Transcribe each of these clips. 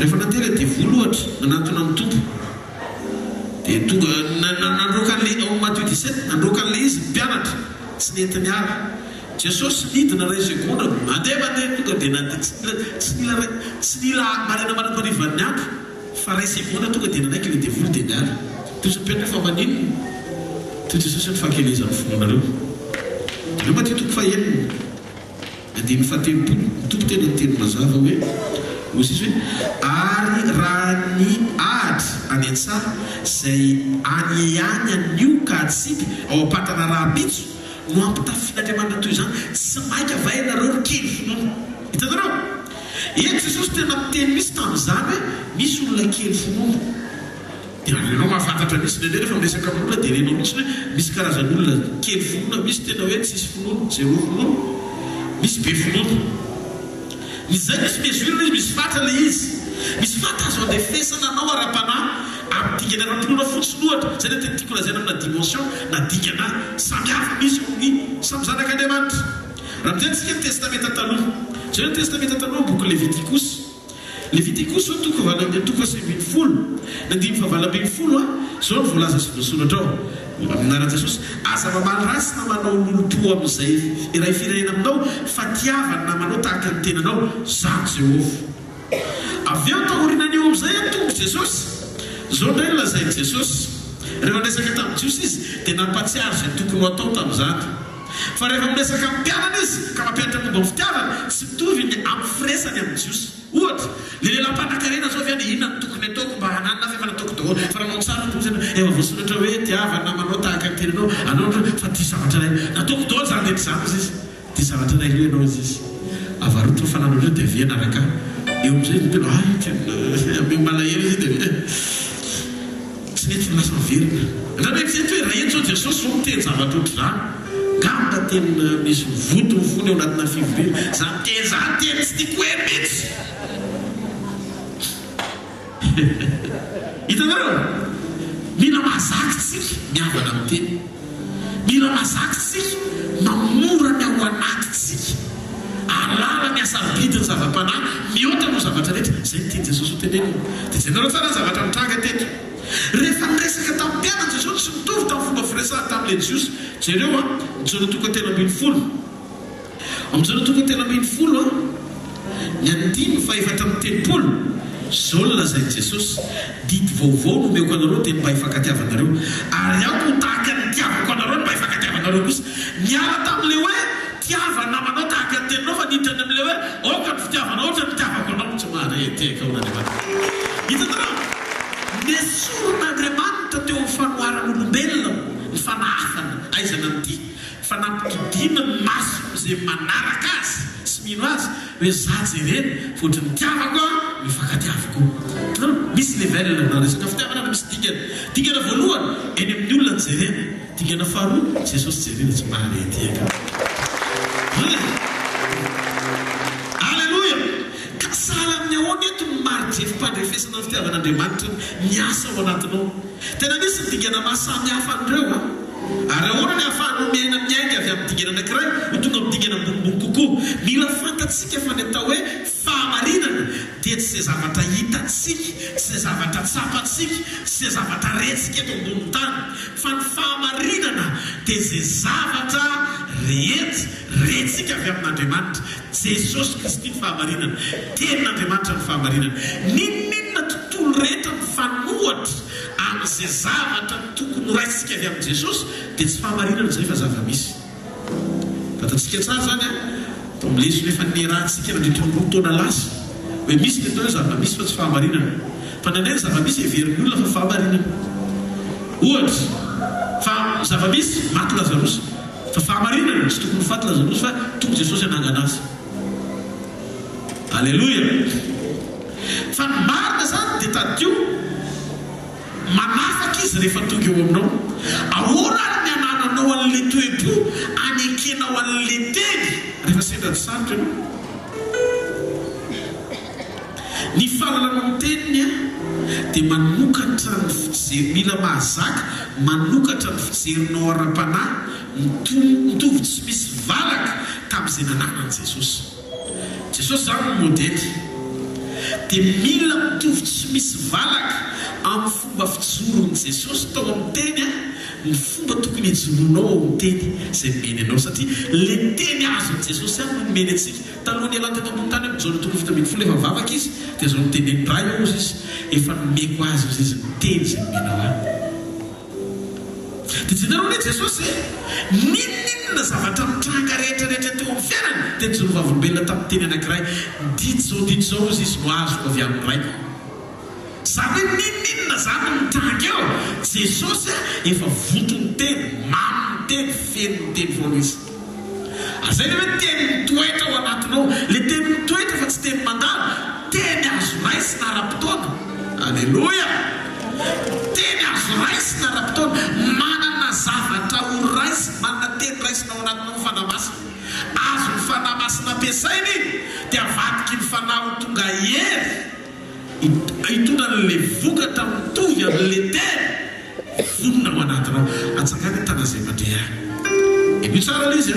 rehefa natera dia volohatra nanatona amin'ny tompo dia tonga nandrokan'le ao Matthieu 17 nandrokan'le izy mpianatra tsy nentiny ara Jesosy nidina ray sekonda mandeha tonga dia tsy nila maraina manam-parivan'ny andro fa ray sekonda tonga dia nanaiky le devoly dia niara toy mpianatra fa maninona toy Jesosy ny fahakelezan'ny fononareo dia Matthieu toko fahaenina andiny fahatelo-polo tompo tena nyteny mazava hoe ozy izy hoe ary raha ny ahatra any an-tsara izay anyany an'io ka atsika ao apatana raha pitso no ampitafin'Andriamanitra toy izany tsy maika vainareo ry kely finoana hitanareo eto Jesosy tena miteny misy tamin'izany hoe misy olona kely finoana dia renao mahafantatra misy nendray rehefa miresaka amin'olona dia renao mihitsy hoe misy karazan'olona kely finoana misy tena hoe tsisy finoana zero finoana misy be finoana izay misy mesure izy misy fatra le izy misy fatra azo andefesana anao ara-panahy amin'ny dingana ara-pinoana fotsiny ohatra zay le tena tiako lazaina amina dimension na dingana samihafa misy ny samy zanak'Andriamanitra raha mijeny tsika ny testamenta taloha zay ny testamenta taloha boky Leviticus toko fahasimby folo na dimy fahavalambin'ny folo zao ny voalaza sy voasoratra ao amin'anarana Jesosy aza mamaly rasy na manao lolo-po amin'izay iray firenena aminao fa tiavana na manao tahaka ny tenanao zany Jehovah avy eo tahorinan'io amin'izay tongo Jesosy zao ndray lazainy Jesosy rehefa miresaka tamin'ny Jiosy izy dia nampatsiary izay tokony ho atao tamin'izany fa rehefa miresaka amin'ny mpianana izy ka mampianatra momba ny fitiavana tsy mitovy ny amin'ny firesany amin'ny Jiosy ohatra le lelam-panan-karena zao avy any inona ny tokony ataoko mba hananina fa efa nataoko daholo fa raha mantsara posana efa voasoratra hoe tiavana manao tahaka ny tenanao anao fa tia zavatra ray nataoko daholo zany nety zany izy tia zavatra ray le ianao izy avarotro ny fananao reo dia avia naraka eo amin'izay tena ame malahelo izy dia tsy nety lasa miverina raha mety zety hoe raha eny zao Jesosy zao miteny zavatra ohatry zany gamba tena misy voto mifony ao anatina fivobe zany teny tsy tiako hoe mety hitanareo mila mazaky tsika miavana amin'ny teny mila mazaky tsika mamora ny ao anatytsika alala ny asabidiny zava-panahy mihoatra no zavatra rehetra zay ny teny Jesosy ho teneny dia zay nareo tsara zavatra mitranga teto rehefa miresaka tamin'ny mpianana Jesosy tsy mitovy tamin'ny fomba firesahana tamin'le Jiosy jereo mijona tonga tena ambin'ny folo mijona tonga tena ambin'ny folo ny andimy fa efatra amin'ny telopolo zao ny lazainy Jesosy didy vaovao no meoko anareo dia mba hifankatiavanareo ary aoko ho tahaka ny tiavako anareo mba hifankatiavanareo kosa miala tamin'le hoe tiavana manao tahaka ny tenanao fa nidrany amin'le hoe oka ny fitiavana ohatra ny tiavako anao tsy mahareteka on'Andriamanitra hitanareo nesoron'Andriamanitra teo amin'ny fanoaran'olombelona ny fanahafana aizana amin'ity fa nampitodina ny maso izay manaraka azy sy mino azy hoe za jereny fotry ny tiavako mifankatiavako misy level na resaka fitiavana na misy dingana voalohany eny amin'ny olona ny jerena dingana faharoa Jesosy jerena tsy mahareteka alleluia ka sahala amin'ny ahoana eto ny marifam-pandrefesana ny fitiavan'Andriamanitra miasa ao anatinao tena misy ny dingana mahasamy hafa an'ireo ary ahoana ny ahafahanao miaina miainga avy amin'ny dingana anankiray ho tonga amin'ny dingana ambonimbony kokoa mila fantatsika fa ny atao hoe fahamarinana dia tsy izay zavatra hitatsika tsy izay zavatra tsapatsika tsy izay zavatra retsika eto ambony tany fa ny fahamarinana dia izay zavatra retsika avy amin'Andriamanitra Jesosy Kristy ny fahamarinana tenin'Andriamanitra ny fahamarinana ninona tontolo rehetra ny fanohatra amin'izay zavatra tokony raitsika avy amin'ny Jesosy dia tsy fahamarinana zay fa zava-misy fatatsika tsara zany tomleso nefa nerahantsika nandritra ny roa taona lasa hoe misy ny atao hoe zava-misy fa tsy fahamarinana fa nandrainy zava-misy everin'ny olona fa fahamarinana ohatra fa zava-misy maty Lazarosy fa fahamarinana tsy tokony faty Lazarosy fa tonga Jesosy anangana azy alleluia fa ny marina zany dia tadio manafaka izy rehefa tonga eo aminao ahoana ary ny anananao an'le toe-po anekenao an'le teny rehefa sendra tsy sarotra ianao ny fahalalana ny teniny dia manokatra ny fijery mila mahazaka manokatra ny fijerinao ara-panahy mitovy tsy misy valaka tamin'izay nananan'i Jesosy zany ny modely dia mila mitovy tsy misy valaka amin'ny fomba fijorony Jesosy tao amin'ny teny ny fomba tokony hijoroanao amin'ny teny izay meny anao, satria le teny azony Jesosy no meny antsika. Taloha ny alana teto ambony tany mijaona tokony vita ambin'ny folo efa vavaka izy, dia zao nyteneny ray ao izy efa nomeko azy izy ny teny izay menao any. Dia jenareo hoe Jesosy ninona zavatra mitranga rehetrarehetra teo amin'ny fiainany, teny zao vavolombelona tamin'ny teny anankiray, dito zao izy no azoko avy amin'ny raiko. Zany hoe ninona zany mitranga eo, Jesosy efa votony teny, maminy teny, fenony teny foana izy. Azay hoe teny mitoetra ao anatinao, le teny mitoetra fa tsy teny mandalo, teny azo raisy na ara-potoana. Alleluia! Teny azo raisy na ara-potoana, manana zavatra ho raisy, manana teny raisina ao anatinao ny fanamasina. Azo ny fanamasina ampiasainy dia avadiky ny fanahy tonga hery, hitondra n'le vokatra mitovy amin'le teny vonona ao anatinao. Atsangany tana izay mandrea. Io tsara l'izy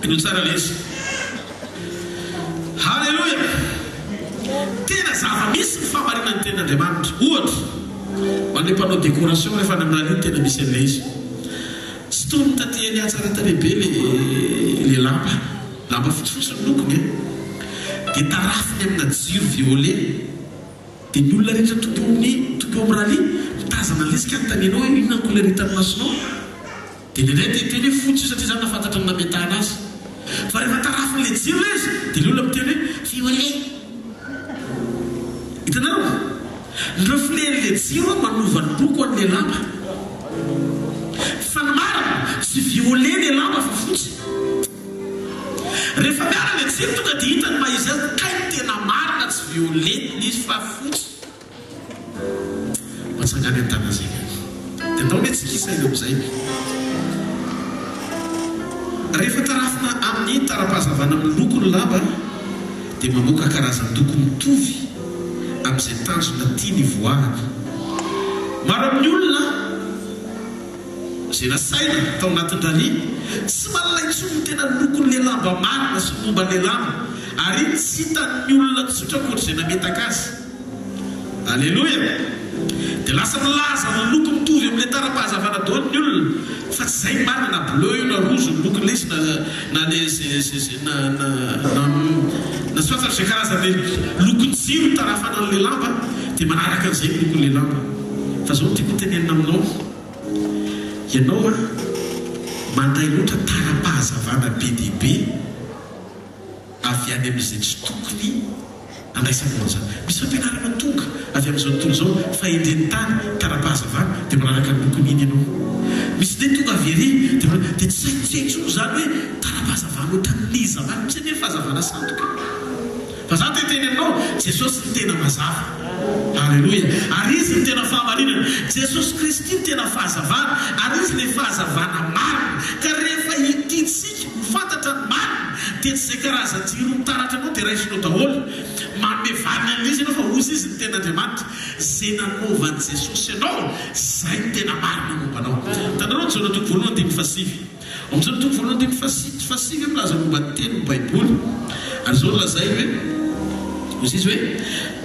io tsara l'izy. Halleluia. Tena zava-misy ny famarinany ten'Andriamanitra. Ohatra ho an'ilay mpanao décoration rehefa any amin'aliny tena misy an'ilay izy. Tsy toy ny taty Eliazara lehibe le lamba fotsifotsy ny lokony, dia tarafiny amina jiro violet, dia ny olona rehetra tonga eo amin'ny rally mitazana an'ilay izy ka notaninao hoe inona ny couleur hitan'ny masonao. Dia ny indray teny hoe fotsy satria zany nafantatra ny nametahana azy. Fa rehefa tarafiny le jiro izy, dia ny olona miteny hoe violet. Hitanareo? Ny reflet le jiro manova ny loko an'ilay lamba. Fa ny marina sy violet le lamba fa fotsy. Rehefa miara le jiro tonga dia hitany maizy azy kay tena marina tsy violet izy fa fotsy. Matsangany an-tana zay. Dia ndao hoe tsy kisaina amin'izay. Rehefa tarafina amin'ny tara-pahazavana amin'ny loko ny lamba, dia mamoaka karazan-doko mitovy amin'izay tanjona tiany voahana. Maro amin'ny olona izay nasaina tao anatin'ny rally tsy mahalala intsony tena lokon'le lamba marina sy momban'le lamba, ary tsy hitan'ny olona tsotra koatr'izay nametaka azy. Alleluia. Dia lasa milaza ny loko mitovy amin'ilay tara-pahazavana daholo ny olona, fa tsy izay marina na bleu io na rouge ny loko lesy na soatsara izay karazan'le lokon-jiro tarafana an'ilay lamba, dia manaraka an'izay lokon'ilay lamba. Fa zao tiako tenenina aminao, ianao mandray loatra tara-pahazavana be dia be avy any amin'izay tsy tokony andraisanao zany. Misy fampianarana tonga avy amin'izao tontolo izao fa endren'ny tany tara-pahazavana, dia manaraka ny lokony iny ianao. Misy dia tonga avy ery dia tsy haitsaitsy zany hoe tara-pahazavana ohatran'iza zany, tsy ny fahazavana sandoka. Fa zany tenenao Jesosy ny tena mazava. Alleluia. Ary izy ny tena fahamarinana. Jesosy Kristy ny tena fahazavana, ary izy ny fahazavana marina. Ka rehefa hititsika mifantatra ny marina, dia tsy izay karazan-jiro mitaratra anao dia raisinao daholo. Manome valina an'izy ianao fa ozy izy ny tena Andriamanitra. Izay nanaovan'i Jesosy ianao, izay ny tena marina momba anao. Tananao ny jaona toko voalohany dimy fasivy. Amin'ny jaona toko voalohany dimy fasivy milaza momba ny teny ny Baiboly. Ary zao lazay hoe ozy izy hoe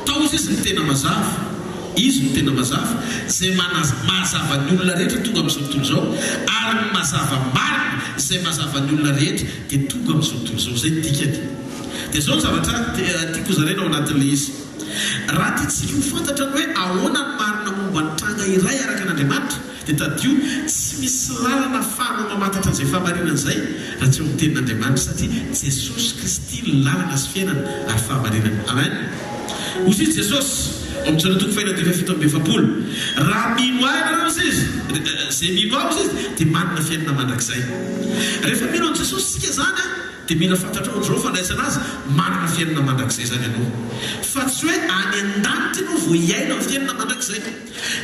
tao izy ny tena mazava, izy ny tena mazava, izay mahazava ny olona rehetra tonga amin'izao tontolo izao, ary ny mazava marina izay mazava ny olona rehetra dia tonga amin'izao tontolo izao. Izay ny dikany. Dia zao ny zavatra tiako zaraina ao anatin'ilay izy. Raha tiantsika ho fantatra ny hoe ahoana ny marina momba ny tranga iray araka an'Andriamanitra, dia tadio tsy misy lalana ahafahanao mamantatra an'izay fahamarinana izay raha tsy eo amin'ny tenin'Andriamanitra, satria Jesosy Kristy ny lalana sy fiainana ary fahamarinana. Amen. Ozy izy Jesosy amin'ny jaona toko fahinana dia fito amby efapolo. Raha mino ahy ianareo izy izay mino ahy izy dia manana fiainana mandrakizay. Rehefa mino an'i Jesosy sika zany dia mila fantatrao an'izao fandraisana azy, manana fiainana mandrakizay zany ianao. Fa tsy hoe any an-danitra ianao vao hiaina amin'ny fiainana mandrakizay.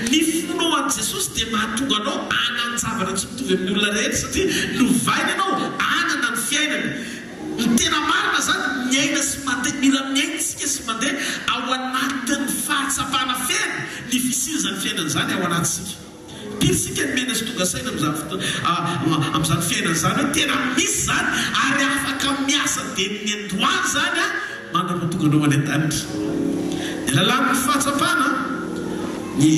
Ny fonao an'i Jesosy dia mahatonga anao anana zavatra tsy mitovy amin'ny olona rehetra, satria novaina ianao anana ny fiainana. Ny tena marina zany miaina sy mandeha, mila miaina isika sy mandeha ao anatin'ny fahatsapana fiaina, ny fisizan'ny fiainana zany ao anatisika. Pirisika mena sy tonga saina amin'izany fiainana zany hoe tena misy zany ary afaka miasa dia ny androany zany manam-patonganao any an-danitra. Ny alalan'ny fahatsapana, ny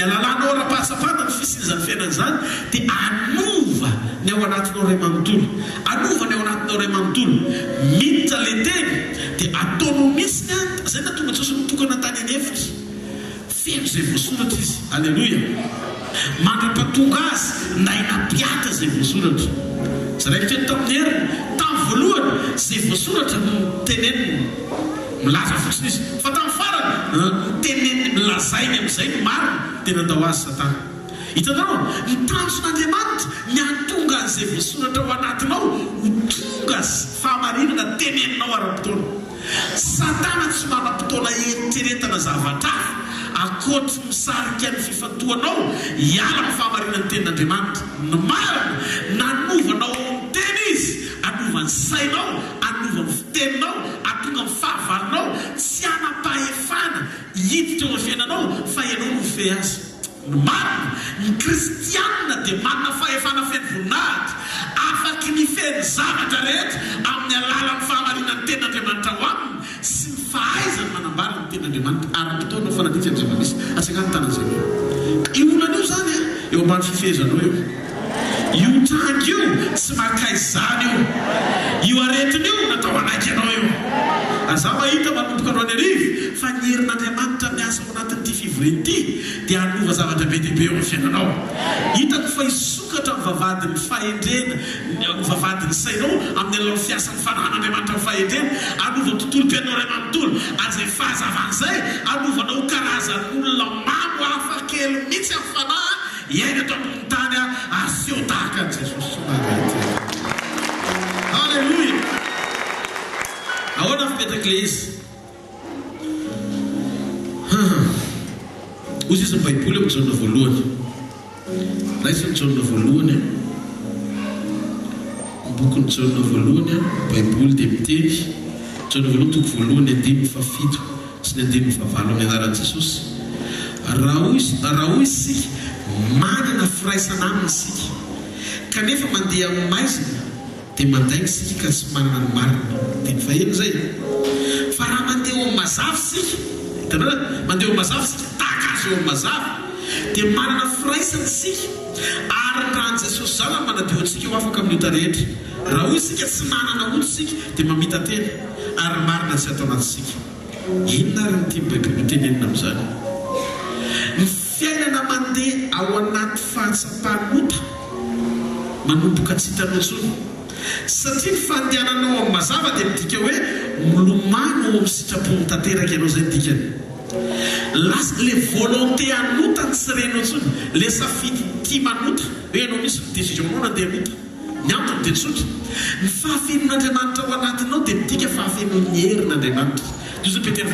alalanao ara-pahatsapana ny fisizan'ny fiainana zany dia anova ny ao anatinao ray manontolo, anova ny ao anatinao ray manontolo, miditra le teny dia ataonao misy ny zay na tonga tsosy mitokana tany anefitra feno zay voasoratra izy. Alleloia. Mandra-patonga azy na inapiatra zay voasoratra. Zaraikitra tamin'ny heriny tamin'ny voalohany zay voasoratra no teneniny milaza fotsiny izy, fa tamin'ny farany teneniny milazainy amin'izay ny marina tena andao azy Satana. Hitanao ny tanjon'Andriamanitra ny antonga an'izay voasoratra ao anatinao ho tonga fahamarinana teneninao ara-potoana. Satana tsy manam-potoana eritreretana zavatra akoatry misarika ny fifantohanao hiala amin'ny fahamarinan'ny tenin'Andriamanitra. Ny marina nanovanao amin'ny teny izy, anova ny sainao, anova ny fiteninao, atonga ny fahavalonao, tsy anam-pahefana hiditra eo amin'ny fiainanao fa ianao no fe azy. Ny marina, ny kristianina dia manana fahefana feno voninahitra, afaky ny feno zavatra rehetra amin'ny alalan'ny fahamarinan'ny tenin'Andriamanitra ho aminy sy ny fahaizany manambara ny tenin'Andriamanitra ara-potoana fanadika ny zava-misy asakany tanan'izay. Io olana io zany eo ambany fifezanao eo. Io trango io tsy makay zany io. Io aretiny io natao anaiky anao io. Aza mahita manomboka anao any arivo fa ny herin'Andriamanitra miasa ao anatin'ity fivoreny ity dia anova zavatra be dia be eo amin'ny fiainanao. Hitako fa hisokatra ny vavadin'ny fahendrena, ny vavadin'ny sainao amin'ny alalan'ny fiasan'ny fanahan'Andriamanitra amin'ny fahendrena, anova tontolo-piainao ray manontolo, azay fahazavan'izay anovanao karazan'olona mamo hafa kely mihitsy amin'ny fanahy iaina ato ambony tany aseho tahaka an'i Jesosy. Alleluia. Ahoana fipetraka le izy? Ozy izy ny Baiboly amin'ny jaona voalohany. Raha izy ny jaona voalohany, boky ny jaona voalohany, Baiboly dia miteny jaona voalohany toko voalohany andimy fafito sy ny andimy favalo amin'ny anaran'i Jesosy. Raha hoy isika manana firaisana aminy isika kanefa mandeha amin'ny maizina dia mandainy isika ka tsy manana ny marina. Dia ny faheno zay. Fa raha mandeha amin'ny mazava isika, hitanao mandeha amin'ny mazava isika tahaka azy eo amin'ny mazava dia manana firaisana isika ary raha an Jesosy zany manadio antsika ho afaka amin'ny ota rehetra. Raha hoy isika tsy manana olo isika dia mamita tena ary marina tsy atao anatisika. Inona ary ny tia Baiboly tenenina amin'izany? Ny fiainana mandeha ao anaty fahatsapahana manomboka tsy hitanao intsony. Satria ny fandehananao amin'ny mazava dia midika hoe milomano ao amin'ny sitrapon'ny tanteraka ianao zay dikany. Le volonté anota ny tsy renao intsony, le safidy tia manota hoe ianao misy ny décision-nao nandeha anota. Ny antony dia tsotra, ny fahafenon'Andriamanitra ao anatinao dia midika fahafenon'ny herin'Andriamanitra. Io zay Petera